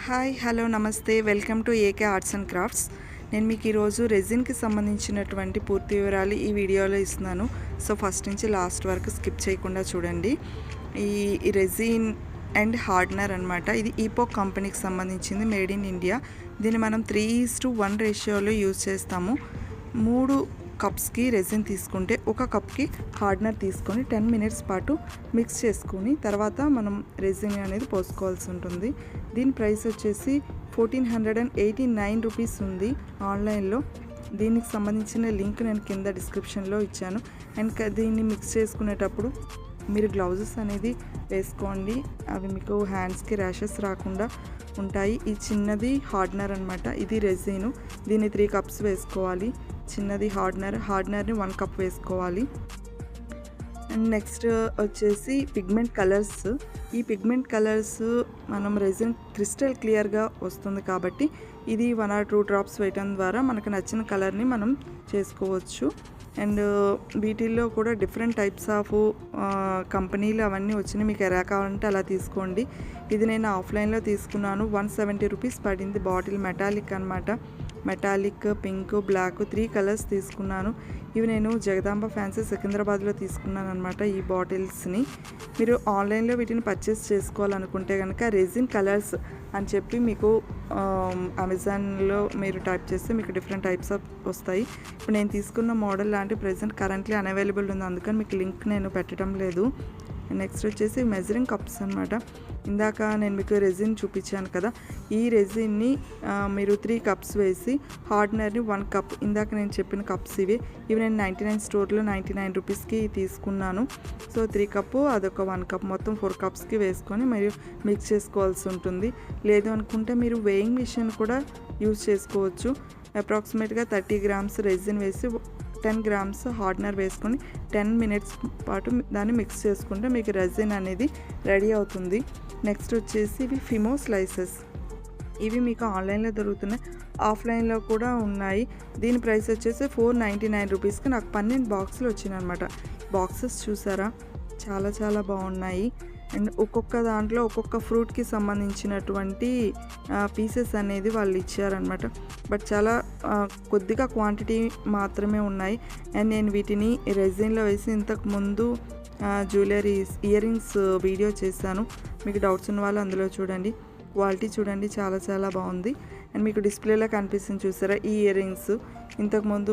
Hi hello నమస్తే welcome to AK arts and crafts. నేను మీకు ఈరోజు రెజిన్కి సంబంధించినటువంటి పూర్తి వివరాలు ఈ వీడియోలో ఇస్తున్నాను. సో ఫస్ట్ నుంచి లాస్ట్ వరకు స్కిప్ చేయకుండా చూడండి. ఈ రెజిన్ అండ్ హార్డ్నర్ అనమాట. ఇది ఈపోక్ కంపెనీకి సంబంధించింది, మేడ్ ఇన్ ఇండియా. దీన్ని మనం 3:1 రేషియోలో యూజ్ చేస్తాము. 3 కప్స్కి రెజిన్ తీసుకుంటే ఒక కప్కి హార్డ్నర్ తీసుకొని 10 మినిట్స్ పాటు మిక్స్ చేసుకుని తర్వాత మనం రెజిన్ అనేది పోసుకోవాల్సి ఉంటుంది. దీని ప్రైస్ వచ్చేసి 1489 రూపీస్ ఉంది ఆన్లైన్లో. దీనికి సంబంధించిన లింక్ నేను కింద డిస్క్రిప్షన్లో ఇచ్చాను. అండ్ దీన్ని మిక్స్ చేసుకునేటప్పుడు మీరు గ్లౌజెస్ అనేది వేసుకోండి, అవి మీకు హ్యాండ్స్కి ర్యాషెస్ రాకుండా ఉంటాయి. ఈ చిన్నది హార్డ్నర్ అనమాట, ఇది రెజిన్. దీన్ని 3 కప్స్ వేసుకోవాలి. చిన్నది హార్డ్నర్ని 1 కప్ వేసుకోవాలి. అండ్ నెక్స్ట్ వచ్చేసి పిగ్మెంట్ కలర్స్. ఈ పిగ్మెంట్ కలర్స్ మనం రెజిన్ క్రిస్టల్ క్లియర్గా వస్తుంది కాబట్టి ఇది 1 or 2 డ్రాప్స్ వేయటం ద్వారా మనకు నచ్చిన కలర్ని మనం చేసుకోవచ్చు. అండ్ వీటిల్లో కూడా డిఫరెంట్ టైప్స్ ఆఫ్ కంపెనీలు అవన్నీ వచ్చినాయి. మీకు ఎలా కావాలంటే అలా తీసుకోండి. ఇది నేను ఆఫ్లైన్లో తీసుకున్నాను. 170 రూపీస్ పడింది. బాటిల్ మెటాలిక్ అనమాట. మెటాలిక్, పింక్, బ్లాక్ 3 కలర్స్ తీసుకున్నాను. ఇవి నేను జగదాంబ ఫ్యాన్సీ సికింద్రాబాద్లో తీసుకున్నాను అనమాట. ఈ బాటిల్స్ని మీరు ఆన్లైన్లో వీటిని పర్చేస్ చేసుకోవాలనుకుంటే కనుక రెజిన్ కలర్స్ అని చెప్పి మీకు అమెజాన్లో మీరు టైప్ చేస్తే మీకు డిఫరెంట్ టైప్స్ ఆఫ్ వస్తాయి. ఇప్పుడు నేను తీసుకున్న మోడల్ లాంటి ప్రెజెంట్ కరెంట్లీ అన్అవైలబుల్ ఉంది, అందుకని మీకు లింక్ నేను పెట్టడం లేదు. నెక్స్ట్ వచ్చేసి మెజరింగ్ కప్స్ అనమాట. ఇందాక నేను మీకు రెజిన్ చూపించాను కదా, ఈ రెజిన్ని మీరు 3 కప్స్ వేసి హార్డ్నర్ని 1 కప్, ఇందాక నేను చెప్పిన కప్స్ ఇవి నేను 99 స్టోర్లో 99 రూపీస్కి తీసుకున్నాను. సో 3 కప్పు అదొక 1 కప్, మొత్తం 4 కప్స్కి వేసుకొని మీరు మిక్స్ చేసుకోవాల్సి ఉంటుంది. లేదు అనుకుంటే మీరు వేయింగ్ మిషన్ కూడా యూజ్ చేసుకోవచ్చు. అప్రాక్సిమేట్గా 30 గ్రామ్స్ రెజిన్ వేసి 10 గ్రామ్స్ హార్డ్నర్ వేసుకొని 10 మినిట్స్ పాటు దాన్ని మిక్స్ చేసుకుంటే మీకు రెజిన్ అనేది రెడీ అవుతుంది. నెక్స్ట్ వచ్చేసి ఇవి ఫిమో స్లైసెస్. ఇవి మీకు ఆన్లైన్లో దొరుకుతున్నాయి, ఆఫ్లైన్లో కూడా ఉన్నాయి. దీని ప్రైస్ వచ్చేసి 499 రూపీస్కి నాకు 12 బాక్సులు వచ్చినాయి అనమాట. బాక్సెస్ చూసారా, చాలా చాలా బాగున్నాయి. అండ్ ఒక్కొక్క దాంట్లో ఒక్కొక్క ఫ్రూట్కి సంబంధించినటువంటి పీసెస్ అనేది వాళ్ళు ఇచ్చారనమాట. బట్ చాలా కొద్దిగా క్వాంటిటీ మాత్రమే ఉన్నాయి. అండ్ నేను వీటిని రెజిన్లో వేసి ఇంతకుముందు జ్యువెలరీస్, ఇయర్ రింగ్స్ వీడియో చేశాను. మీకు డౌట్స్ ఉన్న వాళ్ళు అందులో చూడండి. క్వాలిటీ చూడండి, చాలా చాలా బాగుంది. అండ్ మీకు డిస్ప్లేలో కనిపిస్తుంది చూసారా ఈ ఇయర్ రింగ్స్. ఇంతకుముందు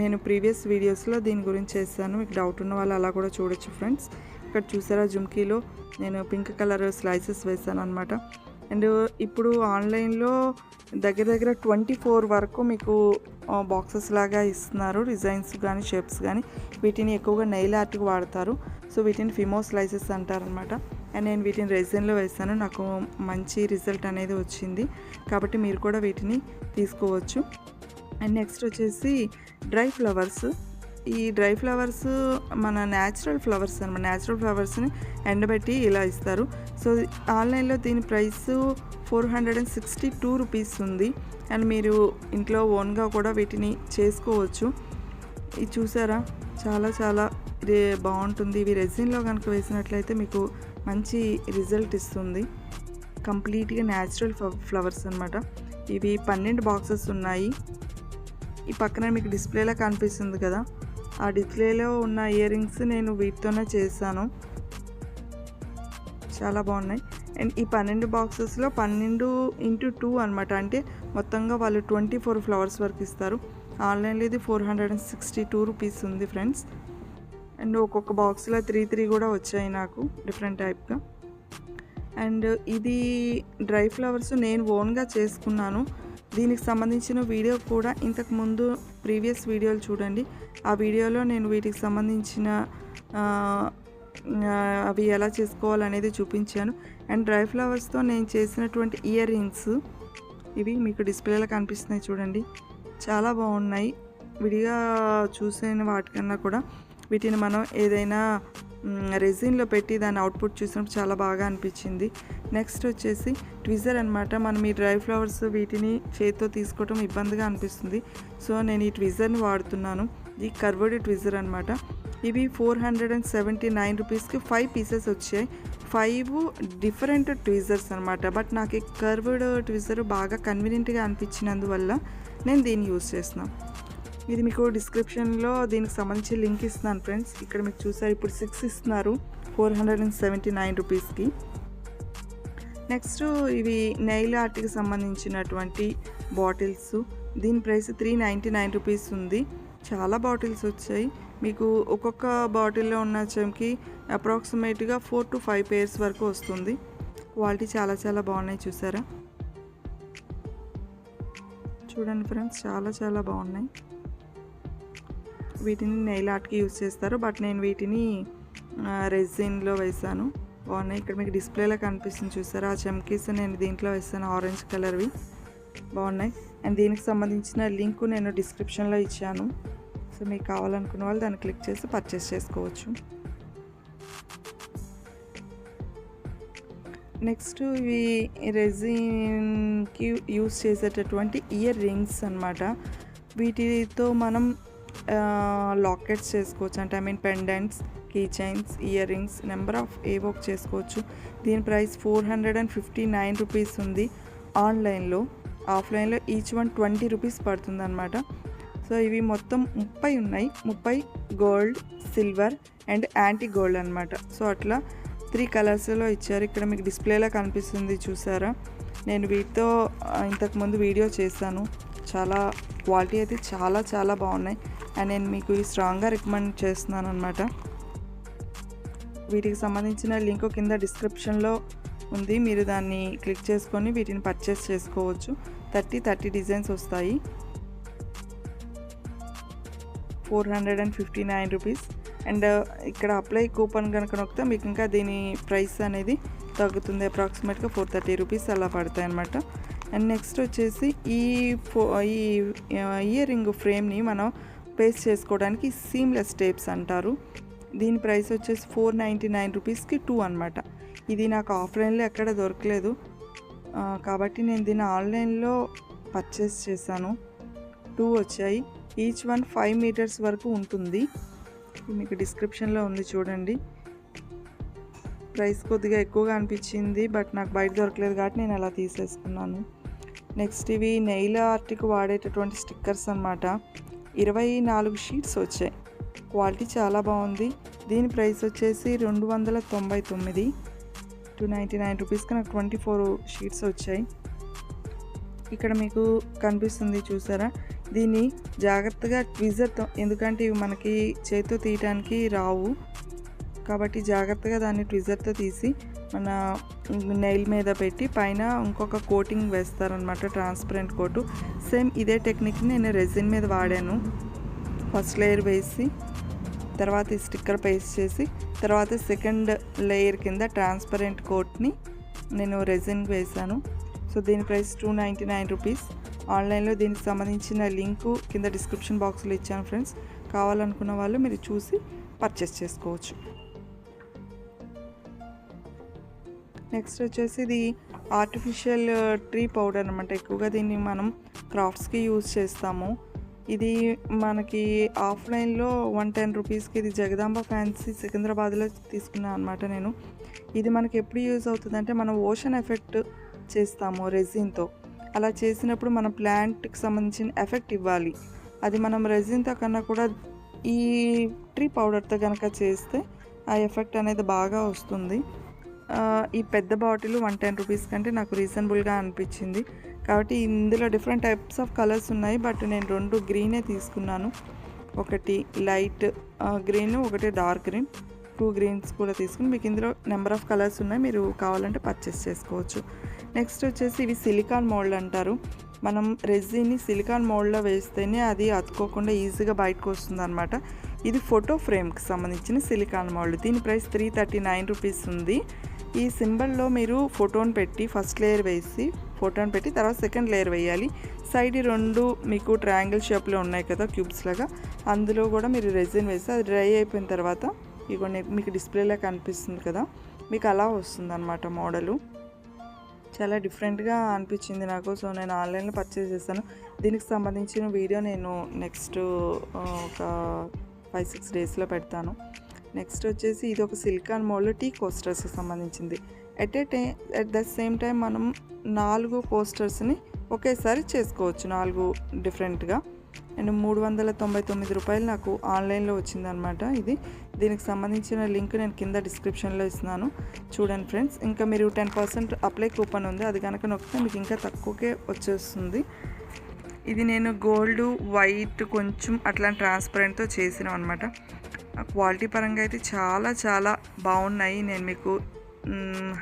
నేను ప్రీవియస్ వీడియోస్లో దీని గురించి చేశాను. మీకు డౌట్ ఉన్న వాళ్ళు అలా కూడా చూడొచ్చు ఫ్రెండ్స్. ఇక్కడ చూసారా జుమ్కీలో నేను పింక్ కలర్ స్లైసెస్ వేసాను అనమాట. అండ్ ఇప్పుడు ఆన్లైన్లో దగ్గర 24 వరకు మీకు బాక్సెస్ లాగా ఇస్తున్నారు, డిజైన్స్ కానీ షేప్స్ కానీ. వీటిని ఎక్కువగా నెయిల్ ఆర్ట్కి వాడతారు. సో వీటిని ఫిమో స్లైసెస్ అంటారనమాట. అండ్ నేను వీటిని రెజిన్లో వేసాను, నాకు మంచి రిజల్ట్ అనేది వచ్చింది. కాబట్టి మీరు కూడా వీటిని తీసుకోవచ్చు. అండ్ నెక్స్ట్ వచ్చేసి డ్రై ఫ్లవర్స్. ఈ డ్రై ఫ్లవర్స్ మన న్యాచురల్ ఫ్లవర్స్ అనమాట. న్యాచురల్ ఫ్లవర్స్ని ఎండబెట్టి ఇలా ఇస్తారు. సో ఆన్లైన్లో దీని ప్రైస్ 462 రూపీస్ ఉంది. అండ్ మీరు ఇంట్లో ఓన్గా కూడా వీటిని చేసుకోవచ్చు. ఇది చూసారా, చాలా చాలా బాగుంటుంది. ఇవి రెజిన్లో కనుక వేసినట్లయితే మీకు మంచి రిజల్ట్ ఇస్తుంది. కంప్లీట్గా న్యాచురల్ ఫ్లవర్స్ అనమాట. ఇవి 12 బాక్సెస్ ఉన్నాయి. ఈ పక్కన మీకు డిస్ప్లేలో కనిపిస్తుంది కదా, ఆ డిస్ప్లేలో ఉన్న ఇయర్ రింగ్స్ నేను వీటితోనే చేశాను. చాలా బాగున్నాయి. అండ్ ఈ 12 బాక్సెస్లో 12x2 అనమాట. అంటే మొత్తంగా వాళ్ళు 24 ఫ్లవర్స్ వరకు ఇస్తారు. ఆన్లైన్లో ఇది 462 రూపీస్ ఉంది ఫ్రెండ్స్. అండ్ ఒక్కొక్క బాక్స్లో 3 కూడా వచ్చాయి నాకు డిఫరెంట్ టైప్గా. అండ్ ఇది డ్రై ఫ్లవర్స్ నేను ఓన్గా చేసుకున్నాను. దీనికి సంబంధించిన వీడియో కూడా ఇంతకుముందు ప్రీవియస్ వీడియోలు చూడండి. ఆ వీడియోలో నేను వీటికి సంబంధించిన అవి ఎలా చేసుకోవాలనేది చూపించాను. అండ్ డ్రై ఫ్లవర్స్తో నేను చేసినటువంటి ఇయర్ రింగ్స్ ఇవి మీకు డిస్ప్లేలో కనిపిస్తున్నాయి చూడండి, చాలా బాగున్నాయి. విడిగా చూసిన వాటికన్నా కూడా వీటిని మనం ఏదైనా రెజిన్లో పెట్టి దాని అవుట్పుట్ చూసినప్పుడు చాలా బాగా అనిపించింది. నెక్స్ట్ వచ్చేసి ట్విజర్ అనమాట. మనం ఈ డ్రై ఫ్లవర్స్ వీటిని చేతితో తీసుకోవటం ఇబ్బందిగా అనిపిస్తుంది. సో నేను ఈ ట్విజర్ని వాడుతున్నాను. ఈ కర్వ్డ్ ట్విజర్ అనమాట. ఇవి 479 రూపీస్కి 5 పీసెస్ వచ్చాయి. 5 డిఫరెంట్ ట్విజర్స్ అనమాట. బట్ నాకు ఈ కర్వ్డ్ ట్విజర్ బాగా కన్వీనియంట్గా అనిపించినందువల్ల నేను దీన్ని యూజ్ చేస్తున్నాను. ఇది మీకు డిస్క్రిప్షన్లో దీనికి సంబంధించి లింక్ ఇస్తున్నాను ఫ్రెండ్స్. ఇక్కడ మీకు చూసారు ఇప్పుడు 6 ఇస్తున్నారు 479 రూపీస్కి. నెక్స్ట్ ఇవి నెయిల్ ఆర్ట్కి సంబంధించినటువంటి బాటిల్స్. దీని ప్రైస్ 399 రూపీస్ ఉంది. చాలా బాటిల్స్ వచ్చాయి. మీకు ఒక్కొక్క బాటిల్లో ఉన్న చెంకి అప్రాక్సిమేట్గా 4 to 5 పేర్స్ వరకు వస్తుంది. క్వాలిటీ చాలా చాలా బాగున్నాయి, చూసారా? చూడండి ఫ్రెండ్స్, చాలా చాలా బాగున్నాయి. వీటిని నెయిల్ ఆర్ట్కి యూజ్ చేస్తారు, బట్ నేను వీటిని రెజిన్లో వేసాను. బాగున్నాయి. ఇక్కడ మీకు డిస్ప్లేలో కనిపిస్తుంది చూసారా, ఆ చమ్కీస్ నేను దీంట్లో వేసాను, ఆరెంజ్ కలర్వి. బాగున్నాయి. అండ్ దీనికి సంబంధించిన లింక్ నేను డిస్క్రిప్షన్లో ఇచ్చాను. సో మీకు కావాలనుకున్న వాళ్ళు దాన్ని క్లిక్ చేసి పర్చేస్ చేసుకోవచ్చు. నెక్స్ట్ ఇవి రెజిన్కి యూజ్ చేసేటటువంటి ఇయర్ రింగ్స్ అనమాట. వీటితో మనం లాకెట్స్ చేసుకోవచ్చు, అంటే pendants, key chains, earrings, number of ఏవో చేసుకోవచ్చు. దీని ప్రైస్ 459 రూపీస్ ఉంది ఆన్లైన్లో. ఆఫ్లైన్లో ఈచ్ వన్ 20 రూపీస్ పడుతుంది అనమాట. సో ఇవి మొత్తం 30 ఉన్నాయి. 30 gold, silver and antique gold అనమాట. సో అట్లా 3 కలర్స్లో ఇచ్చారు. ఇక్కడ మీకు డిస్ప్లేలో కనిపిస్తుంది చూసారా. నేను వీటితో ఇంతకుముందు వీడియో చేశాను. చాలా క్వాలిటీ అయితే చాలా చాలా బాగున్నాయి. అండ్ నేను మీకు ఈ స్ట్రాంగ్గా రికమెండ్ చేస్తున్నాను అనమాట. వీటికి సంబంధించిన లింక్ కింద డిస్క్రిప్షన్లో ఉంది. మీరు దాన్ని క్లిక్ చేసుకొని వీటిని పర్చేస్ చేసుకోవచ్చు. 30 డిజైన్స్ వస్తాయి. 459 రూపీస్. అండ్ ఇక్కడ అప్లై కూపన్ కనుక నొక్కితే మీకు ఇంకా దీని ప్రైస్ అనేది తగ్గుతుంది. అప్రాక్సిమేట్గా 430 రూపీస్ అలా పడతాయి అన్నమాట. అండ్ నెక్స్ట్ వచ్చేసి ఈ ఇయర్ రింగ్ ఫ్రేమ్ని మనం పేస్ట్ చేసుకోవడానికి సీమ్లెస్ టేప్స్ అంటారు. దీని ప్రైస్ వచ్చేసి 499 రూపీస్కి 2 అనమాట. ఇది నాకు ఆఫ్లైన్లో ఎక్కడ దొరకలేదు, కాబట్టి నేను దీన్ని ఆన్లైన్లో పర్చేస్ చేశాను. 2 వచ్చాయి. ఈచ్ వన్ 5 మీటర్స్ వరకు ఉంటుంది. మీకు డిస్క్రిప్షన్లో ఉంది చూడండి. ప్రైస్ కొద్దిగా ఎక్కువగా అనిపించింది, బట్ నాకు బయట దొరకలేదు కాబట్టి నేను అలా తీసేసుకున్నాను. నెక్స్ట్ ఇవి నెయిల్ ఆర్ట్కి వాడేటటువంటి స్టిక్కర్స్ అనమాట. 24 షీట్స్ వచ్చాయి. క్వాలిటీ చాలా బాగుంది. దీని ప్రైస్ వచ్చేసి 299, 299 రూపీస్కి నాకు 24 షీట్స్ వచ్చాయి. ఇక్కడ మీకు కనిపిస్తుంది చూసారా. దీన్ని జాగ్రత్తగా ట్విజర్తో, ఎందుకంటే ఇవి మనకి చేతితో తీయడానికి రావు కాబట్టి జాగ్రత్తగా దాన్ని ట్విజర్తో తీసి మన నెయిల్ మీద పెట్టి పైన ఇంకొక కోటింగ్ వేస్తారనమాట, ట్రాన్స్పరెంట్ కోటు. సేమ్ ఇదే టెక్నిక్ని నేను రెజిన్ మీద వాడాను. ఫస్ట్ లేయర్ వేసి తర్వాత ఈ స్టిక్కర్ పేస్ట్ చేసి తర్వాత సెకండ్ లేయర్ కింద ట్రాన్స్పరెంట్ కోట్ని నేను రెజిన్ వేసాను. సో దీని ప్రైస్ 299 రూపీస్. ఆన్లైన్లో దీనికి సంబంధించిన లింకు కింద డిస్క్రిప్షన్ బాక్స్లో ఇచ్చాను ఫ్రెండ్స్. కావాలనుకున్న వాళ్ళు మీరు చూసి పర్చేస్ చేసుకోవచ్చు. నెక్స్ట్ వచ్చేసి ఇది ఆర్టిఫిషియల్ ట్రీ పౌడర్ అనమాట. ఎక్కువగా దీన్ని మనం క్రాఫ్ట్స్కి యూజ్ చేస్తాము. ఇది మనకి ఆఫ్లైన్లో 110 రూపీస్కి ఇది జగదాంబ ఫ్యాన్సీ సికింద్రాబాద్లో తీసుకున్నాను అనమాట నేను. ఇది మనకి ఎప్పుడు యూజ్ అవుతుందంటే మనం ఓషన్ ఎఫెక్ట్ చేస్తాము రెజిన్తో. అలా చేసినప్పుడు మన ప్లాంట్కి సంబంధించిన ఎఫెక్ట్ ఇవ్వాలి. అది మనం రెజిన్తో కన్నా కూడా ఈ ట్రీ పౌడర్తో కనుక చేస్తే ఆ ఎఫెక్ట్ అనేది బాగా వస్తుంది. ఈ పెద్ద బాటిల్ 110 రూపీస్ కంటే నాకు రీజనబుల్గా అనిపించింది. కాబట్టి ఇందులో డిఫరెంట్ టైప్స్ ఆఫ్ కలర్స్ ఉన్నాయి, బట్ నేను 2 గ్రీనే తీసుకున్నాను. ఒకటి లైట్ గ్రీన్, ఒకటి డార్క్ గ్రీన్. 2 గ్రీన్స్ కూడా తీసుకుని మీకు ఇందులో నెంబర్ ఆఫ్ కలర్స్ ఉన్నాయి, మీరు కావాలంటే పర్చేస్ చేసుకోవచ్చు. నెక్స్ట్ వచ్చేసి ఇవి సిలికాన్ మోల్డ్ అంటారు. మనం రెజిన్ని సిలికాన్ మోల్డ్లో వేస్తేనే అది అతుక్కోకుండా ఈజీగా బయటకు వస్తుంది అనమాట. ఇది ఫోటో ఫ్రేమ్కి సంబంధించిన సిలికాన్ మోల్డ్. దీని ప్రైస్ 339 రూపీస్ ఉంది. ఈ సింబల్లో మీరు ఫోటోని పెట్టి ఫస్ట్ లేయర్ వేసి ఫోటోని పెట్టి తర్వాత సెకండ్ లేయర్ వేయాలి. సైడ్ 2 మీకు ట్రయాంగిల్ షేప్లో ఉన్నాయి కదా క్యూబ్స్ లాగా, అందులో కూడా మీరు రెజిన్ వేసి అది డ్రై అయిపోయిన తర్వాత ఇగోండి మీకు డిస్ప్లేలో కనిపిస్తుంది కదా, మీకు అలా వస్తుంది అనమాట మోడలు. చాలా డిఫరెంట్గా అనిపించింది నాకు. సో నేను ఆన్లైన్లో పర్చేస్ చేశాను. దీనికి సంబంధించిన వీడియో నేను నెక్స్ట్ ఒక 5-6 డేస్లో పెడతాను. నెక్స్ట్ వచ్చేసి ఇది ఒక సిలికాన్ మోల్డ్ టీ కోస్టర్స్కి సంబంధించింది. ఎట్ ద సేమ్ టైం మనం 4 కోస్టర్స్ని ఒకేసారి చేసుకోవచ్చు, 4 డిఫరెంట్గా. అండ్ 399 రూపాయలు నాకు ఆన్లైన్లో వచ్చిందనమాట. దీనికి సంబంధించిన లింక్ నేను కింద డిస్క్రిప్షన్లో ఇస్తున్నాను, చూడండి ఫ్రెండ్స్. ఇంకా మీరు 10% అప్లై కూపన్ ఉంది, అది కనుక నొక్కితే మీకు ఇంకా తక్కువకే వచ్చేస్తుంది. ఇది నేను గోల్డ్, వైట్, కొంచెం అట్లా ట్రాన్స్పరెంట్తో చేసినాం అనమాట. క్వాలిటీ పరంగా అయితే చాలా చాలా బాగున్నాయి. నేను మీకు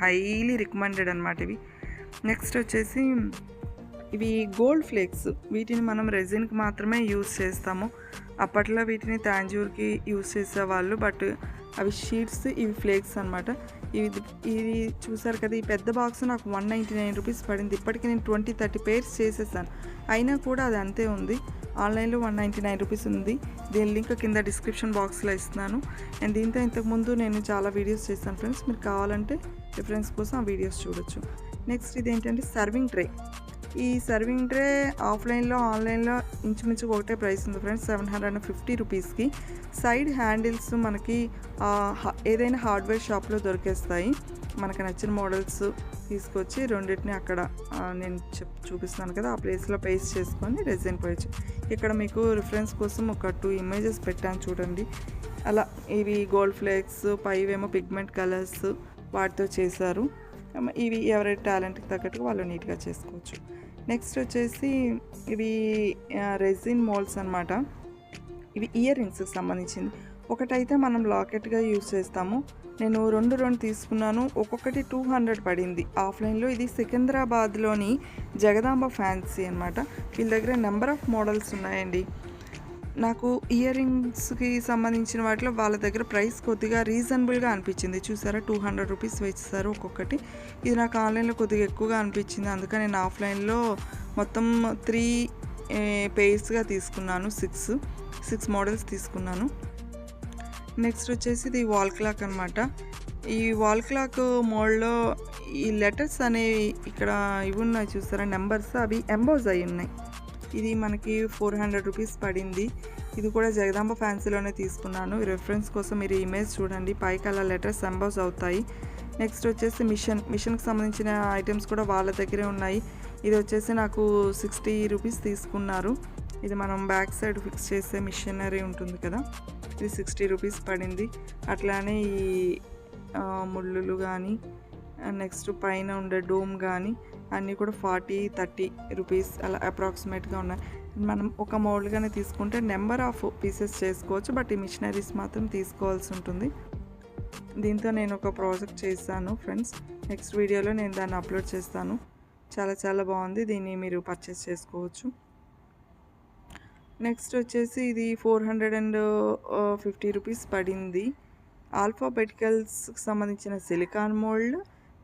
హైలీ రికమెండెడ్ అనమాట ఇవి. నెక్స్ట్ వచ్చేసి ఇవి గోల్డ్ ఫ్లేక్స్. వీటిని మనం రెజిన్కి మాత్రమే యూజ్ చేస్తాము. అప్పట్లో వీటిని తాంజూర్కి యూజ్ చేసేవాళ్ళు, బట్ అవి షీట్స్, ఇవి ఫ్లేక్స్ అనమాట. ఇది చూసారు కదా, ఈ పెద్ద బాక్స్ నాకు 199 రూపీస్ పడింది. ఇప్పటికీ నేను 20-30 పేర్స్ చేసేసాను, అయినా కూడా అది అంతే ఉంది. ఆన్లైన్లో 199 రూపీస్ ఉంది. దీని లింక్ కింద డిస్క్రిప్షన్ బాక్స్లో ఇస్తున్నాను. అండ్ దీంతో ఇంతకుముందు నేను చాలా వీడియోస్ చేస్తాను ఫ్రెండ్స్, మీరు కావాలంటే రిఫరెన్స్ కోసం ఆ వీడియోస్ చూడొచ్చు. నెక్స్ట్ ఇది ఏంటంటే సర్వింగ్ ట్రే. ఈ సర్వింగ్ ట్రే ఆఫ్లైన్లో, ఆన్లైన్లో ఇంచుమించు ఒకటే ప్రైస్ ఉంది ఫ్రెండ్స్, 750 రూపీస్కి. సైడ్ హ్యాండిల్స్ మనకి ఏదైనా హార్డ్వేర్ షాప్లో దొరికేస్తాయి. మనకు నచ్చిన మోడల్స్ తీసుకొచ్చి రెండింటిని అక్కడ నేను చూపిస్తున్నాను కదా, ఆ ప్లేస్లో పేస్ట్ చేసుకొని రెజిన్ పోయచ్చు. ఇక్కడ మీకు రిఫరెన్స్ కోసం ఒక 2 ఇమేజెస్ పెట్టాను చూడండి. అలా ఇవి గోల్డ్ ఫ్లేక్స్, పైవేమో పిగ్మెంట్ కలర్స్ వాటితో చేశారు. ఇవి ఎవరి టాలెంట్కి తగ్గట్టుగా వాళ్ళు నీట్గా చేసుకోవచ్చు. నెక్స్ట్ వచ్చేసి ఇవి రెజిన్ మోల్డ్స్ అనమాట. ఇవి ఇయర్ రింగ్స్కి సంబంధించింది. ఒకటైతే మనం లాకెట్గా యూజ్ చేస్తాము. నేను రెండు తీసుకున్నాను, ఒక్కొక్కటి 200 పడింది ఆఫ్లైన్లో. ఇది సికింద్రాబాద్లోని జగదాంబ ఫ్యాన్సీ అనమాట. వీళ్ళ దగ్గర నెంబర్ ఆఫ్ మోడల్స్ ఉన్నాయండి. నాకు ఇయర్ రింగ్స్కి సంబంధించిన వాటిలో వాళ్ళ దగ్గర ప్రైస్ కొద్దిగా రీజనబుల్గా అనిపించింది. చూసారా, 200 రూపీస్ వేస్తారు ఒక్కొక్కటి. ఇది నాకు ఆన్లైన్లో కొద్దిగా ఎక్కువగా అనిపించింది, అందుకని నేను ఆఫ్లైన్లో మొత్తం 3 పేర్స్గా తీసుకున్నాను. 6 మోడల్స్ తీసుకున్నాను. నెక్స్ట్ వచ్చేసి ఇది వాల్ క్లాక్ అనమాట. ఈ వాల్ క్లాక్ మోడ్లో ఈ లెటర్స్ అనేవి ఇక్కడ ఇవి ఉన్నాయి చూసారా, నెంబర్స్, అవి ఎంబోజ్ అయి ఉన్నాయి. ఇది మనకి 400 రూపీస్ పడింది. ఇది కూడా జగదాంబ ఫ్యాన్సీలోనే తీసుకున్నాను. రెఫరెన్స్ కోసం మీరు ఇమేజ్ చూడండి, పైకి అలా లెటర్స్ ఎంబోజ్ అవుతాయి. నెక్స్ట్ వచ్చేసి మిషన్కి సంబంధించిన ఐటమ్స్ కూడా వాళ్ళ దగ్గరే ఉన్నాయి. ఇది వచ్చేసి నాకు 60 రూపీస్ తీసుకున్నారు. ఇది మనం బ్యాక్ సైడ్ ఫిక్స్ చేసే మిషనరీ ఉంటుంది కదా, ఇది 60 రూపీస్ పడింది. అట్లానే ఈ ముళ్ళులు కానీ, నెక్స్ట్ పైన ఉండే డోమ్ కానీ అన్నీ కూడా 40-30 రూపీస్ అలా అప్రాక్సిమేట్గా ఉన్నాయి. మనం ఒక మోడల్గానే తీసుకుంటే నెంబర్ ఆఫ్ పీసెస్ చేసుకోవచ్చు, బట్ ఈ మిషనరీస్ మాత్రం తీసుకోవాల్సి ఉంటుంది. దీంతో నేను ఒక ప్రాజెక్ట్ చేశాను ఫ్రెండ్స్, నెక్స్ట్ వీడియోలో నేను దాన్ని అప్లోడ్ చేస్తాను. చాలా చాలా బాగుంది, దీన్ని మీరు పర్చేస్ చేసుకోవచ్చు. నెక్స్ట్ వచ్చేసి ఇది 450 రూపీస్ పడింది. ఆల్ఫాబెటికల్స్కి సంబంధించిన సిలికాన్ మోల్డ్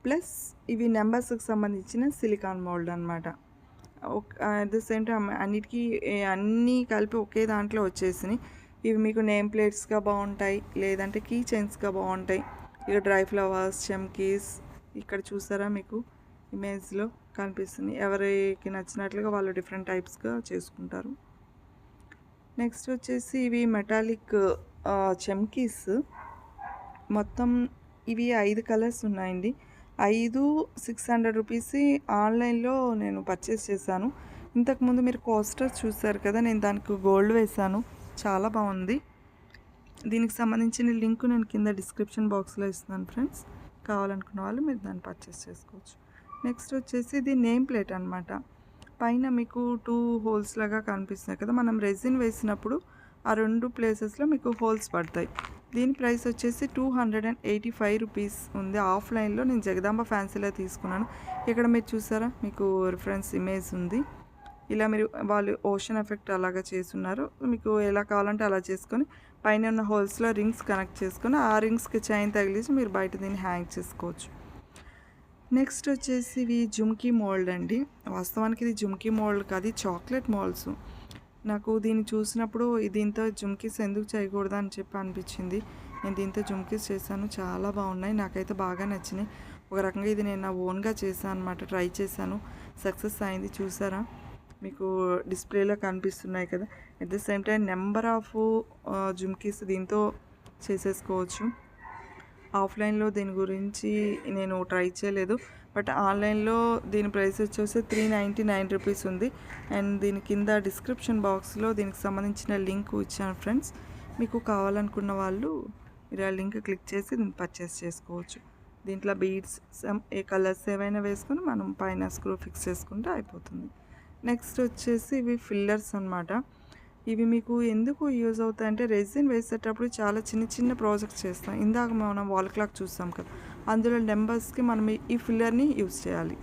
ప్లస్ ఇవి నెంబర్స్కి సంబంధించిన సిలికాన్ మోల్డ్ అనమాట. అట్ ద సేమ్ టైం అన్నీ కలిపి ఒకే దాంట్లో వచ్చేసినాయి. ఇవి మీకు నేమ్ ప్లేట్స్గా బాగుంటాయి, లేదంటే కీ చైన్స్గా బాగుంటాయి. ఇక డ్రై ఫ్లవర్స్, చమ్కీస్ ఇక్కడ చూసారా, మీకు ఇమేజ్లో కనిపిస్తుంది. ఎవరికి నచ్చినట్లుగా వాళ్ళు డిఫరెంట్ టైప్స్గా చేసుకుంటారు. నెక్స్ట్ వచ్చేసి ఇవి మెటాలిక్ చమ్కీస్. మొత్తం ఇవి 5 కలర్స్ ఉన్నాయండి. 5 600 రూపీస్ ఆన్లైన్లో నేను పర్చేస్ చేశాను. ఇంతకుముందు మీరు కోస్టర్స్ చూసారు కదా, నేను దానికి గోల్డ్ వేశాను, చాలా బాగుంది. దీనికి సంబంధించిన లింక్ నేను కింద డిస్క్రిప్షన్ బాక్స్లో ఇస్తున్నాను ఫ్రెండ్స్, కావాలనుకున్న వాళ్ళు మీరు దాన్ని పర్చేస్ చేసుకోవచ్చు. నెక్స్ట్ వచ్చేసి ఇది నేమ్ ప్లేట్ అనమాట. పైన మీకు 2 హోల్స్ లాగా కనిపిస్తున్నాయి కదా, మనం రెజిన్ వేసినప్పుడు ఆ 2 ప్లేసెస్లో మీకు హోల్స్ పడతాయి. దీని ప్రైస్ వచ్చేసి 285 రూపీస్ ఉంది. ఆఫ్లైన్లో నేను జగదాంబ ఫ్యాన్సీలో తీసుకున్నాను. ఇక్కడ మీరు చూసారా, మీకు రిఫరెన్స్ ఇమేజ్ ఉంది. ఇలా మీరు వాళ్ళు ఓషన్ ఎఫెక్ట్ అలాగా చేస్తున్నారు. మీకు ఎలా కావాలంటే అలా చేసుకొని పైన ఉన్న హోల్స్లో రింగ్స్ కనెక్ట్ చేసుకొని ఆ రింగ్స్కి చైన్ తగిలించి మీరు బయట దీన్ని హ్యాంగ్ చేసుకోవచ్చు. నెక్స్ట్ వచ్చేసి ఇవి జుమ్కీ మోల్డ్ అండి. వాస్తవానికి ఇది జుమ్కీ మోల్డ్ కాదు, చాక్లెట్ మోల్డ్స్. నాకు దీన్ని చూసినప్పుడు దీంతో జుమ్కీస్ ఎందుకు చేయకూడదు అని చెప్పి అనిపించింది. నేను దీంతో జుమ్కీస్ చేశాను, చాలా బాగున్నాయి, నాకైతే బాగా నచ్చినాయి. ఒక రకంగా ఇది నేను నా ఓన్గా చేశాను అనమాట, ట్రై చేశాను, సక్సెస్ అయింది. చూసారా, మీకు డిస్ప్లేలో కనిపిస్తున్నాయి కదా. At the same time number of jhumkis దీంతో చేసేసుకోవచ్చు. ఆఫ్లైన్లో దీని గురించి నేను ట్రై చేయలేదు, బట్ ఆన్లైన్లో దీని ప్రైస్ వచ్చేసి 399 రూపీస్ ఉంది. అండ్ దీని కింద డిస్క్రిప్షన్ బాక్స్లో దీనికి సంబంధించిన లింక్ ఇచ్చాను ఫ్రెండ్స్. మీకు కావాలనుకున్న వాళ్ళు మీరు ఆ లింక్ క్లిక్ చేసి దీన్ని పర్చేస్ చేసుకోవచ్చు. దీంట్లో బీడ్స్ ఏ కలర్స్ ఏవైనా వేసుకొని మనం పైన స్క్రూ ఫిక్స్ చేసుకుంటే అయిపోతుంది. నెక్స్ట్ వచ్చేసి ఇవి ఫిల్లర్స్ అన్నమాట. ఇవి మీకు ఎందుకు యూజ్ అవుతాయంటే రెజిన్ వేసేటప్పుడు చాలా చిన్న చిన్న ప్రాజెక్ట్స్ చేస్తాం. ఇందాక మనం వాల్ క్లాక్ చూస్తాం కదా, అందులో నెంబర్స్కి మనం ఈ ఫిల్లర్ని యూజ్ చేయాలి.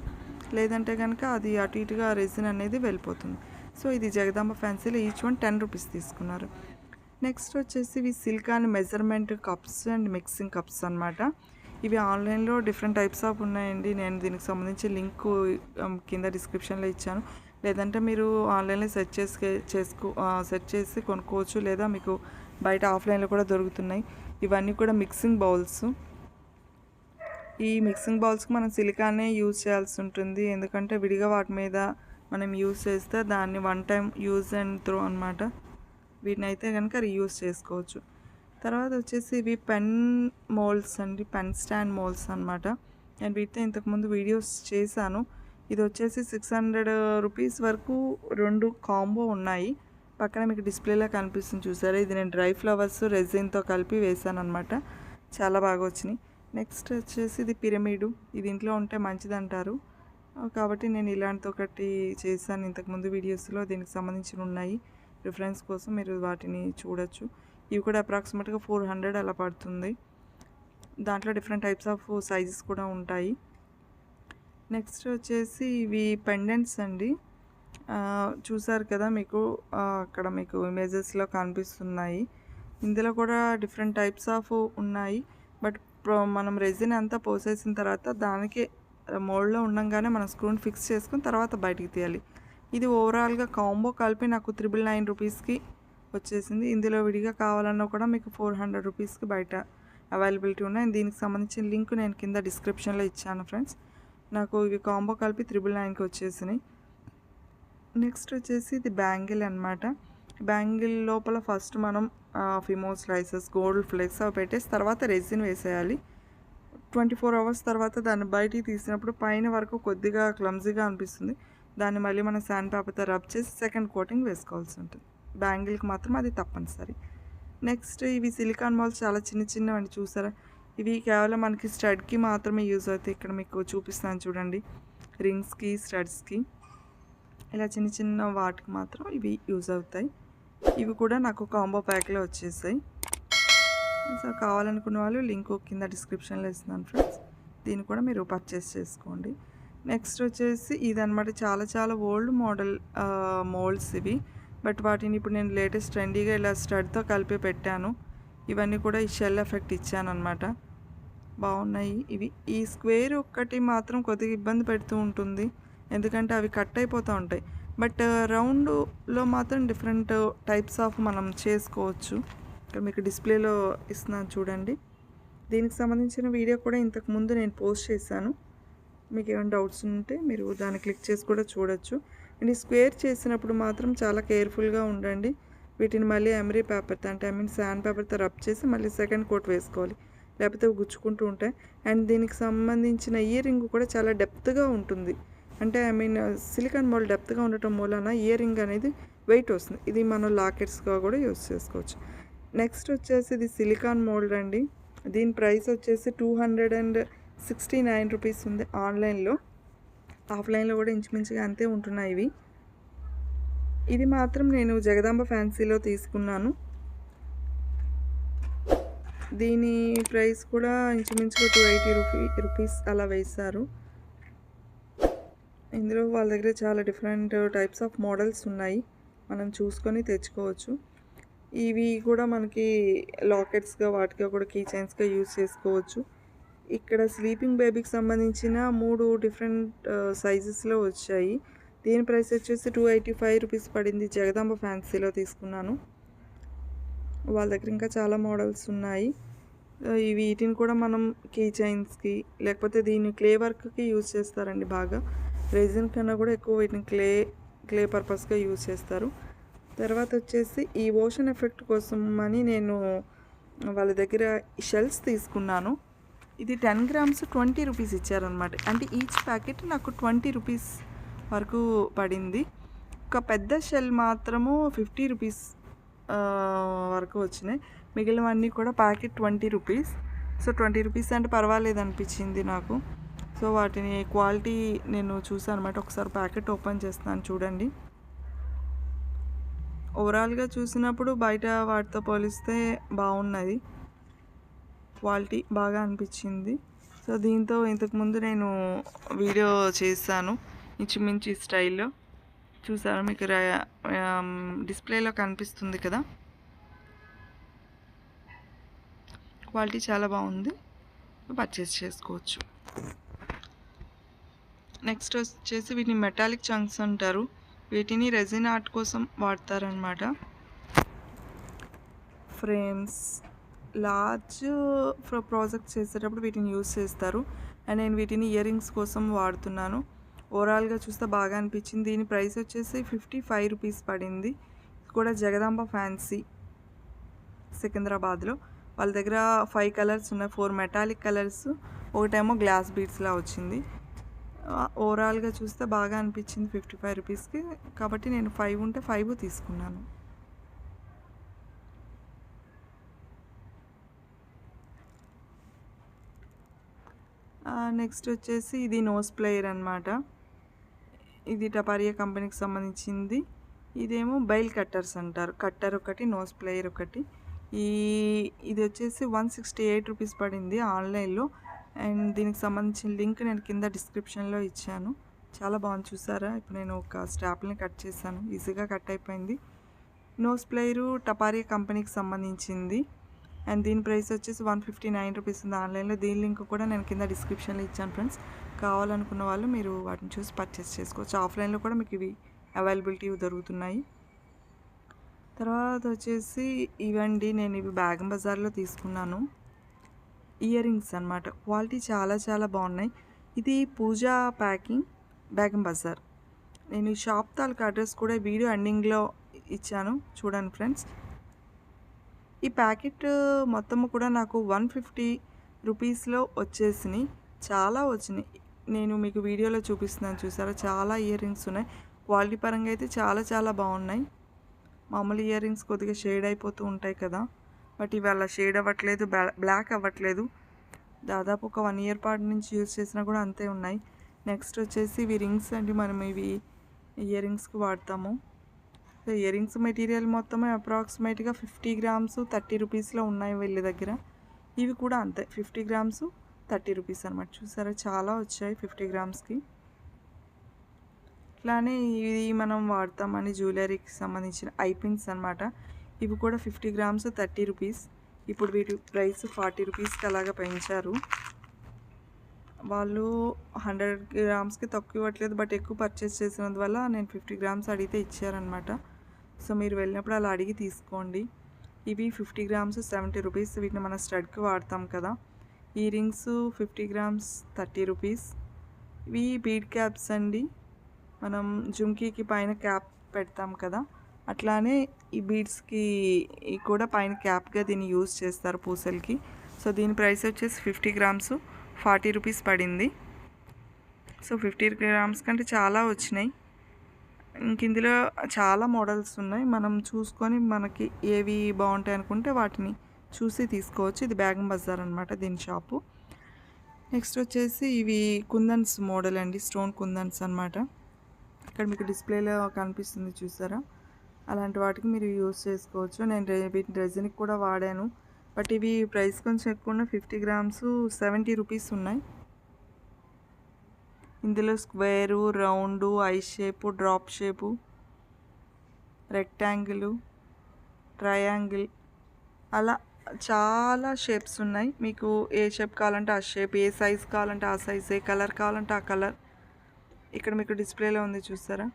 లేదంటే కనుక అది అటు ఇటుగా రెజిన్ అనేది వెళ్ళిపోతుంది. సో ఇది జగదాంబ ఫ్యాన్సీలో ఈచ్ వన్ 10 రూపీస్ తీసుకున్నారు. నెక్స్ట్ వచ్చేసి ఇవి silicon measurement cups and mixing cups అన్నమాట. ఇవి ఆన్లైన్లో డిఫరెంట్ టైప్స్ ఆఫ్ ఉన్నాయండి. నేను దీనికి సంబంధించి లింక్ కింద డిస్క్రిప్షన్లో ఇచ్చాను. లేదంటే మీరు ఆన్లైన్లో సెర్చ్ చేసి కొనుక్కోవచ్చు, లేదా మీకు బయట ఆఫ్లైన్లో కూడా దొరుకుతున్నాయి. ఇవన్నీ కూడా మిక్సింగ్ బౌల్స్. ఈ మిక్సింగ్ బౌల్స్కి మనం సిలికానే యూజ్ చేయాల్సి ఉంటుంది, ఎందుకంటే విడిగా వాటి మీద మనం యూజ్ చేస్తే దాన్ని one time use and throw అనమాట. వీటిని అయితే కనుక రీయూజ్ చేసుకోవచ్చు. తర్వాత వచ్చేసి ఇవి పెన్ మోల్డ్స్ అండి, పెన్ స్టాండ్ మోల్డ్స్ అనమాట. నేను వీటితో ఇంతకుముందు వీడియోస్ చేశాను. ఇది వచ్చేసి 600 రూపీస్ వరకు 2 కాంబో ఉన్నాయి. పక్కన మీకు డిస్ప్లేలో కనిపిస్తుంది చూసారా, ఇది నేను డ్రై ఫ్లవర్స్ రెజిన్తో కలిపి వేసాను అనమాట. చాలా బాగా వచ్చినాయి. నెక్స్ట్ వచ్చేసి ఇది పిరమిడ్. ఇది ఇంట్లో ఉంటే మంచిది అంటారు, కాబట్టి నేను ఇలాంటి ఒకటి చేశాను ఇంతకుముందు వీడియోస్లో. దీనికి సంబంధించి ఉన్నాయి, రిఫరెన్స్ కోసం మీరు వాటిని చూడొచ్చు. ఇవి కూడా అప్రాక్సిమేట్గా 400 అలా పడుతుంది. దాంట్లో డిఫరెంట్ టైప్స్ ఆఫ్ సైజెస్ కూడా ఉంటాయి. నెక్స్ట్ వచ్చేసి ఇవి పెండెంట్స్ అండి. చూసారు కదా మీకు అక్కడ మీకు ఇమేజెస్లో కనిపిస్తున్నాయి. ఇందులో కూడా డిఫరెంట్ టైప్స్ ఆఫ్ ఉన్నాయి. బట్ మనం రెజిన్ అంతా పోసేసిన తర్వాత దానికి మోల్డ్లో ఉండగానే మనం స్క్రూని ఫిక్స్ చేసుకుని తర్వాత బయటికి తీయాలి. ఇది ఓవరాల్గా కాంబో కలిపి నాకు 999 రూపీస్కి వచ్చేసింది. ఇందులో విడిగా కావాలన్నా కూడా మీకు 400 రూపీస్కి బయట అవైలబిలిటీ ఉన్నాయి. దీనికి సంబంధించిన లింక్ నేను కింద డిస్క్రిప్షన్లో ఇచ్చాను ఫ్రెండ్స్. నాకు ఇవి కాంబో కలిపి 999కి వచ్చేసినాయి. నెక్స్ట్ వచ్చేసి ఇది బ్యాంగిల్ అనమాట. బ్యాంగిల్ లోపల ఫస్ట్ మనం ఫిమో స్లైసెస్, గోల్డ్ ఫ్లేక్స్ అవి పెట్టేసి తర్వాత రెజిన్ వేసేయాలి. 24 అవర్స్ తర్వాత దాన్ని బయటికి తీసినప్పుడు పైన వరకు కొద్దిగా క్లమ్జీగా అనిపిస్తుంది. దాన్ని మళ్ళీ మనం శాండ్ పేపర్తో రబ్ చేసి సెకండ్ కోటింగ్ వేసుకోవాల్సి ఉంటుంది. బ్యాంగిల్కి మాత్రం అది తప్పనిసరి. నెక్స్ట్ ఇవి సిలికాన్ మాల్స్ చాలా చిన్న చిన్నవండి, చూసారా. ఇవి కేవలం మనకి స్టడ్కి మాత్రమే యూజ్ అవుతాయి. ఇక్కడ మీకు చూపిస్తాను చూడండి, రింగ్స్కి, స్టడ్స్కి, ఇలా చిన్న చిన్న వాటికి మాత్రం ఇవి యూజ్ అవుతాయి. ఇవి కూడా నాకు కాంబో ప్యాక్లో వచ్చేసాయి. సో కావాలనుకున్న వాళ్ళు లింక్ కింద డిస్క్రిప్షన్లో ఇస్తున్నాను ఫ్రెండ్స్. దీన్ని కూడా మీరు పర్చేస్ చేసుకోండి. నెక్స్ట్ వచ్చేసి ఇదనమాట, చాలా చాలా ఓల్డ్ మోడల్ మోల్డ్స్ ఇవి. బట్ వాటిని ఇప్పుడు నేను లేటెస్ట్ ట్రెండీగా ఇలా స్టడ్తో కలిపి పెట్టాను. ఇవన్నీ కూడా ఈ షెల్ ఎఫెక్ట్ ఇచ్చాను అనమాట. బాగున్నాయి ఇవి. ఈ స్క్వేర్ ఒక్కటి మాత్రం కొద్దిగా ఇబ్బంది పెడుతూ ఉంటుంది, ఎందుకంటే అవి కట్ అయిపోతూ ఉంటాయి. బట్ రౌండ్లో మాత్రం డిఫరెంట్ టైప్స్ ఆఫ్ మనం చేసుకోవచ్చు. ఇక్కడ మీకు డిస్ప్లేలో ఇస్తున్నాను చూడండి. దీనికి సంబంధించిన వీడియో కూడా ఇంతకుముందు నేను పోస్ట్ చేశాను. మీకు ఏమైనా డౌట్స్ ఉంటే మీరు దాన్ని క్లిక్ చేసి కూడా చూడొచ్చు. అండ్ ఈ స్క్వేర్ చేసినప్పుడు మాత్రం చాలా కేర్ఫుల్గా ఉండండి. వీటిని మళ్ళీ ఎమరీ పేపర్తో, అంటే శాండ్ పేపర్తో రబ్ చేసి మళ్ళీ సెకండ్ కోట్ వేసుకోవాలి, లేకపోతే గుచ్చుకుంటూ ఉంటాయి. అండ్ దీనికి సంబంధించిన ఇయర్ రింగ్ కూడా చాలా డెప్త్గా ఉంటుంది. అంటే సిలికాన్ మోల్డ్ డెప్త్గా ఉండటం మూలన ఇయర్ రింగ్ అనేది వెయిట్ వస్తుంది. ఇది మనం లాకెట్స్గా కూడా యూజ్ చేసుకోవచ్చు. నెక్స్ట్ వచ్చేసి ఇది సిలికాన్ మోల్డ్ అండి. దీని ప్రైస్ వచ్చేసి 269 రూపీస్ ఉంది ఆన్లైన్లో. ఆఫ్లైన్లో కూడా ఇంచుమించుగా అంతే ఉంటున్నాయి ఇవి. ఇది మాత్రం నేను జగదాంబ ఫ్యాన్సీలో తీసుకున్నాను. దీని ప్రైస్ కూడా ఇంచుమించుగా 280 రూపీస్ అలా వేశారు. ఇందులో వాళ్ళ దగ్గర చాలా డిఫరెంట్ టైప్స్ ఆఫ్ మోడల్స్ ఉన్నాయి, మనం చూసుకొని తెచ్చుకోవచ్చు. ఇవి కూడా మనకి లాకెట్స్గా వాటిగా కూడా కీ చైన్స్గా యూజ్ చేసుకోవచ్చు. ఇక్కడ స్లీపింగ్ బేబీకి సంబంధించిన 3 డిఫరెంట్ సైజెస్లో వచ్చాయి. దీని ప్రైస్ వచ్చేసి 285 రూపీస్ పడింది. జగదాంబ ఫ్యాన్సీలో తీసుకున్నాను. వాళ్ళ దగ్గర ఇంకా చాలా మోడల్స్ ఉన్నాయి. వీటిని కూడా మనం కీ చైన్స్కి, లేకపోతే దీన్ని క్లే వర్క్కి యూజ్ చేస్తారండి బాగా. రెజిన్ కన్నా కూడా ఎక్కువ వీటిని క్లే పర్పస్గా యూజ్ చేస్తారు. తర్వాత వచ్చేసి ఈ ఓషన్ ఎఫెక్ట్ కోసం అని నేను వాళ్ళ దగ్గర షెల్స్ తీసుకున్నాను. ఇది 10 గ్రామ్స్ 20 రూపీస్ ఇచ్చారనమాట. అంటే ఈచ్ ప్యాకెట్ నాకు 20 రూపీస్ వరకు పడింది. ఒక పెద్ద షెల్ మాత్రము 50 రూపీస్ వరకు వచ్చినాయి. మిగిలినవన్నీ కూడా ప్యాకెట్ 20 రూపీస్. సో 20 రూపీస్ అంటే పర్వాలేదు అనిపించింది నాకు. సో వాటిని క్వాలిటీ నేను చూసాను అనమాట. ఒకసారి ప్యాకెట్ ఓపెన్ చేస్తాను చూడండి. ఓవరాల్గా చూసినప్పుడు బయట వాటితో పోలిస్తే బాగున్నది, క్వాలిటీ బాగా అనిపించింది. సో దీంతో ఇంతకుముందు నేను వీడియో చేశాను ఇంచుమించు స్టైల్లో. చూసారా, మీకు డిస్ప్లేలో కనిపిస్తుంది కదా. క్వాలిటీ చాలా బాగుంది, పర్చేస్ చేసుకోవచ్చు. నెక్స్ట్ వచ్చేసి వీటిని మెటాలిక్ చంక్స్ అంటారు. వీటిని రెజిన్ ఆర్ట్ కోసం వాడతారనమాట. ఫ్రేమ్స్, లార్జ్ ప్రాజెక్ట్ చేసేటప్పుడు వీటిని యూజ్ చేస్తారు. అండ్ నేను వీటిని ఇయర్ రింగ్స్ కోసం వాడుతున్నాను. ఓవరాల్గా చూస్తే బాగా అనిపించింది. దీని ప్రైస్ వచ్చేసి 55 రూపీస్ పడింది. కూడా జగదాంబ ఫ్యాన్సీ సికింద్రాబాద్లో. వాళ్ళ దగ్గర 5 కలర్స్ ఉన్నాయి, 4 మెటాలిక్ కలర్స్, ఒకటేమో గ్లాస్ బీడ్స్లా వచ్చింది. ఓవరాల్గా చూస్తే బాగా అనిపించింది 55 రూపీస్కి. కాబట్టి నేను 5 ఉంటే 5 తీసుకున్నాను. నెక్స్ట్ వచ్చేసి ఇది నోస్ ప్లేయర్ అనమాట. ఇది టపారియా కంపెనీకి సంబంధించింది. ఇదేమో బైల్ కట్టర్స్ అంటారు. కట్టర్ ఒకటి, నోస్ ప్లేయర్ ఒకటి. ఇది వచ్చేసి 168 రూపీస్ పడింది ఆన్లైన్లో. అండ్ దీనికి సంబంధించిన లింక్ నేను కింద డిస్క్రిప్షన్లో ఇచ్చాను. చాలా బాగుంది, చూసారా. ఇప్పుడు నేను ఒక స్టాప్ని కట్ చేశాను, ఈజీగా కట్ అయిపోయింది. నోస్ ప్లేయరు టపారియా కంపెనీకి సంబంధించింది. అండ్ దీని ప్రైస్ వచ్చేసి 159 రూపీస్ ఉంది ఆన్లైన్లో. దీని లింక్ కూడా నేను కింద డిస్క్రిప్షన్లో ఇచ్చాను ఫ్రెండ్స్. కావాలనుకున్న వాళ్ళు మీరు వాటిని చూసి పర్చేస్ చేసుకోవచ్చు. ఆఫ్లైన్లో కూడా మీకు ఇవి అవైలబిలిటీ దొరుకుతున్నాయి. తర్వాత వచ్చేసి ఇవండి, నేను ఇవి బేగం బజార్లో తీసుకున్నాను. ఇయర్ రింగ్స్ అనమాట. క్వాలిటీ చాలా చాలా బాగున్నాయి. ఇది పూజా ప్యాకింగ్, బేగం బజార్. నేను ఈ షాప్ తాలూకు అడ్రస్ కూడా వీడియో ఎండింగ్లో ఇచ్చాను, చూడండి ఫ్రెండ్స్. ఈ ప్యాకెట్ మొత్తము కూడా నాకు 150 రూపీస్లో వచ్చేసినాయి. చాలా వచ్చినాయి, నేను మీకు వీడియోలో చూపిస్తున్నాను చూసారా. చాలా ఇయర్ రింగ్స్ ఉన్నాయి. క్వాలిటీ పరంగా అయితే చాలా చాలా బాగున్నాయి. మామూలు ఇయర్ రింగ్స్ కొద్దిగా షేడ్ అయిపోతూ ఉంటాయి కదా, బట్ ఇవి అలా షేడ్ అవ్వట్లేదు, బ్లాక్ అవ్వట్లేదు. దాదాపు ఒక 1 ఇయర్ పాటు నుంచి యూజ్ చేసినా కూడా అంతే ఉన్నాయి. నెక్స్ట్ వచ్చేసి ఇవి రింగ్స్ అండి. మనం ఇవి ఇయర్ రింగ్స్కి వాడతాము. సో ఇయర్ రింగ్స్ మెటీరియల్ మొత్తమే అప్రాక్సిమేట్గా 50 గ్రామ్స్ 30 రూపీస్లో ఉన్నాయి వీళ్ళ దగ్గర. ఇవి కూడా అంతే, 50 గ్రామ్స్ 30 రూపీస్ అనమాట. చూసారా, చాలా వచ్చాయి 50 గ్రామ్స్కి. ఇట్లానే ఇవి మనం వాడతామని జ్యువెలరీకి సంబంధించిన ఐపిన్స్ అనమాట. ఇవి కూడా 50 గ్రామ్స్ 30 రూపీస్. ఇప్పుడు వీటి ప్రైస్ 40 రూపీస్కి అలాగా పెంచారు. వాళ్ళు 100 గ్రామ్స్కి తక్కువ ఇవ్వట్లేదు, బట్ ఎక్కువ పర్చేస్ చేసినందువల్ల నేను 50 గ్రామ్స్ అడిగితే ఇచ్చారనమాట. సో మీరు వెళ్ళినప్పుడు అలా అడిగి తీసుకోండి. ఇవి 50 గ్రామ్స్ 70 రూపీస్. వీటిని మన స్టడ్కి వాడతాం కదా. ఈ రింగ్స్ 50 గ్రామ్స్ 30 రూపీస్. ఇవి బీడ్ క్యాప్స్ అండి. మనం జుమ్కీకి పైన క్యాప్ పెడతాం కదా, అట్లానే ఈ బీడ్స్కి కూడా పైన క్యాప్గా దీన్ని యూజ్ చేస్తారు పూసలకి. సో దీని ప్రైస్ వచ్చేసి 50 గ్రామ్స్ 40 రూపీస్ పడింది. సో 50 గ్రామ్స్ కంటే చాలా వచ్చినాయి. ఇంక ఇందులో చాలా మోడల్స్ ఉన్నాయి. మనం చూసుకొని మనకి ఏవి బాగుంటాయి అనుకుంటే వాటిని చూసి తీసుకోవచ్చు. ఇది బేగం బజార్ అనమాట దీని షాపు. నెక్స్ట్ వచ్చేసి ఇవి కుందన్స్ మోడల్ అండి, స్టోన్ కుందన్స్ అనమాట. ఇక్కడ మీకు డిస్ప్లేలో కనిపిస్తుంది చూసారా, అలాంటి వాటికి మీరు యూజ్ చేసుకోవచ్చు. నేను వీటిని రెజిన్కి కూడా వాడాను, బట్ ఇవి ప్రైస్ కొంచెం ఎక్కువ ఉన్నాయి. 50 గ్రామ్స్ 70 రూపీస్ ఉన్నాయి. ఇందులో square, round, I shape, drop shape, rectangle, triangle, అలా చాలా షేప్స్ ఉన్నాయి. మీకు ఏ షేప్ కావాలంటే ఆ షేప్, ఏ సైజ్ కావాలంటే ఆ సైజ్, ఏ కలర్ కావాలంటే ఆ కలర్. ఇక్కడ మీకు డిస్ప్లేలో ఉంది చూసారా.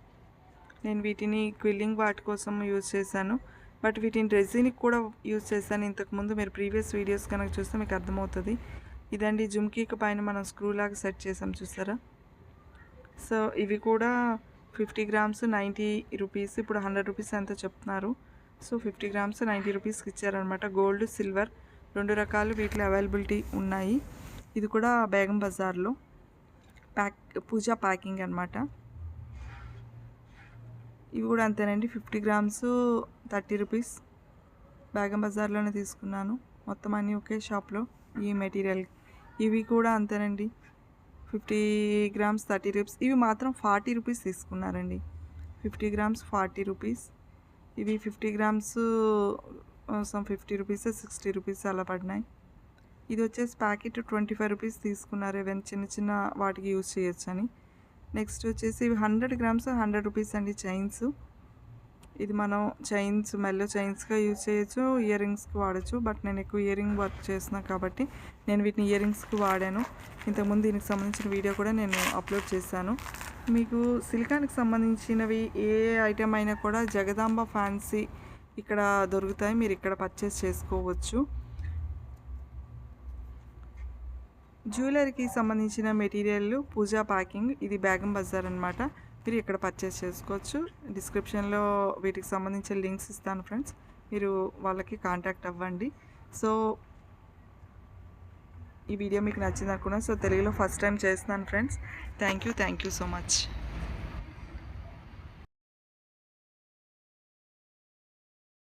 నేను వీటిని క్విల్లింగ్ వాటి కోసం యూజ్ చేశాను, బట్ వీటిని రెజిన్కి కూడా యూజ్ చేశాను ఇంతకుముందు. మీరు ప్రీవియస్ వీడియోస్ కనుక చూస్తే మీకు అర్థమవుతుంది. ఇదండి జుమ్కీకి పైన మనం స్క్రూ లాగా సెట్ చేసాం చూసారా. సో ఇవి కూడా 50 గ్రామ్స్ 90 రూపీస్. ఇప్పుడు 100 రూపీస్ ఎంతో చెప్తున్నారు. సో 50 గ్రామ్స్ 90 రూపీస్కి ఇచ్చారనమాట. గోల్డ్, సిల్వర్ 2 రకాలు వీటిలో అవైలబిలిటీ ఉన్నాయి. ఇది కూడా బేగం బజార్లో పూజా ప్యాకింగ్ అనమాట. ఇవి కూడా అంతేనండి, 50 గ్రామ్స్ 30 రూపీస్. బేగం బజార్లోనే తీసుకున్నాను. మొత్తం అన్నీ ఒకే షాప్లో ఈ మెటీరియల్. ఇవి కూడా అంతేనండి, 50 గ్రామ్స్ 30 రూపీస్. ఇవి మాత్రం 40 రూపీస్ తీసుకున్నారండి. 50 గ్రామ్స్ 40 రూపీస్. ఇవి 50 గ్రామ్స్ 50 రూపీస్ 60 రూపీస్ అలా పడినాయి. ఇది వచ్చేసి ప్యాకెట్ 25 రూపీస్ తీసుకున్నారు. ఏవైనా చిన్న చిన్న వాటికి యూజ్ చేయొచ్చు అని. నెక్స్ట్ వచ్చేసి ఇవి 100 గ్రామ్స్ 100 రూపీస్ అండి చైన్స్. ఇది మనం చైన్స్ మెల్లో చైన్స్గా యూజ్ చేయొచ్చు, ఇయర్ రింగ్స్కి వాడచ్చు. బట్ నేను ఎక్కువ ఇయర్ రింగ్ వర్క్ చేస్తున్నాను కాబట్టి నేను వీటిని ఇయర్ రింగ్స్కి వాడాను. ఇంతకుముందు దీనికి సంబంధించిన వీడియో కూడా నేను అప్లోడ్ చేశాను. మీకు సిలికాన్కి సంబంధించినవి ఏ ఐటెం అయినా కూడా జగదాంబ ఫ్యాన్సీ ఇక్కడ దొరుకుతాయి. మీరు ఇక్కడ పర్చేస్ చేసుకోవచ్చు. జ్యువెలరీకి సంబంధించిన మెటీరియల్ పూజా ప్యాకింగ్. ఇది బేగం బజార్ అనమాట. మీరు ఇక్కడ పర్చేస్ చేసుకోవచ్చు. డిస్క్రిప్షన్లో వీటికి సంబంధించిన లింక్స్ ఇస్తాను ఫ్రెండ్స్, మీరు వాళ్ళకి కాంటాక్ట్ అవ్వండి. సో ఈ వీడియో మీకు నచ్చింది అనుకున్నాను. సో తెలుగులో ఫస్ట్ టైం చేస్తున్నాను friends. Thank you so much.